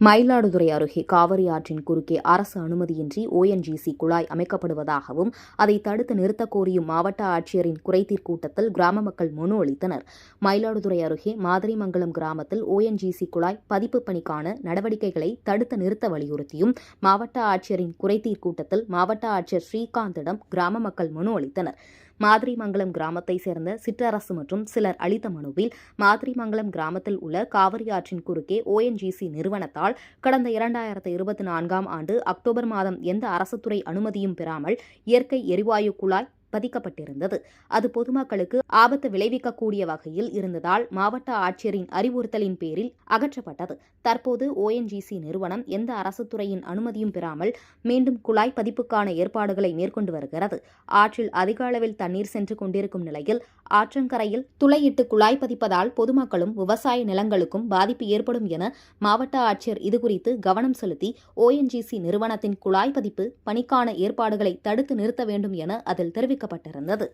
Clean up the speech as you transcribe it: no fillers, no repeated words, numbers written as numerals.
மயிலாடுதுறை அருகே காவிரி ஆற்றின் குறுக்கே அரசு அனுமதியின்றி ஓஎன்ஜிசி குழாய் அமைக்கப்படுவதாகவும் அதை தடுத்து நிறுத்தக் கோரியும் மாவட்ட ஆட்சியரின் குறைதீர் கூட்டத்தில் கிராம மக்கள் மனு அளித்தனர். மயிலாடுதுறை அருகே மாதிரிமங்கலம் கிராமத்தில் ஓஎன்ஜிசி குழாய் பதிப்பு பணிக்கான நடவடிக்கைகளை தடுத்து நிறுத்த வலியுறுத்தியும் மாவட்ட ஆட்சியரின் குறைதீர் கூட்டத்தில் மாவட்ட ஆட்சியர் ஸ்ரீகாந்திடம் கிராம மக்கள் மனு அளித்தனர். மாதிரிமங்கலம் கிராமத்தைச் சேர்ந்த சிற்றரசு மற்றும் சிலர் அளித்த மனுவில் மாதிரிமங்கலம் கிராமத்தில் உள்ள காவிரி ஆற்றின் குறுக்கே ஓஎன்ஜிசி நிறுவனத்தால் கடந்த 2024ஆம் ஆண்டு அக்டோபர் மாதம் எந்த அரசுத்துறை அனுமதியும் பெறாமல் இயற்கை எரிவாயு குழாய் பதிக்கப்பட்டிருந்தது. அது பொதுமக்களுக்கு ஆபத்து விளைவிக்கக்கூடிய வகையில் இருந்ததால் மாவட்ட ஆட்சியரின் அறிவுறுத்தலின் பேரில் அகற்றப்பட்டது. தற்போது ஓஎன்ஜிசி நிறுவனம் எந்த அரசுத்துறையின் அனுமதியும் பெறாமல் மீண்டும் குழாய் பதிப்புக்கான ஏற்பாடுகளை மேற்கொண்டு வருகிறது. ஆற்றில் அதிக அளவில் தண்ணீர் சென்று கொண்டிருக்கும் நிலையில் ஆற்றங்கரையில் துளையிட்டு குழாய் பதிப்பதால் பொதுமக்களும் விவசாய நிலங்களுக்கும் பாதிப்பு ஏற்படும் என மாவட்ட ஆட்சியர் இதுகுறித்து கவனம் செலுத்தி ஓஎன்ஜிசி நிறுவனத்தின் குழாய் பதிப்பு பணிக்கான ஏற்பாடுகளை தடுத்து நிறுத்த வேண்டும் என அதில் தெரிவிக்கப்பட்டிருந்தது.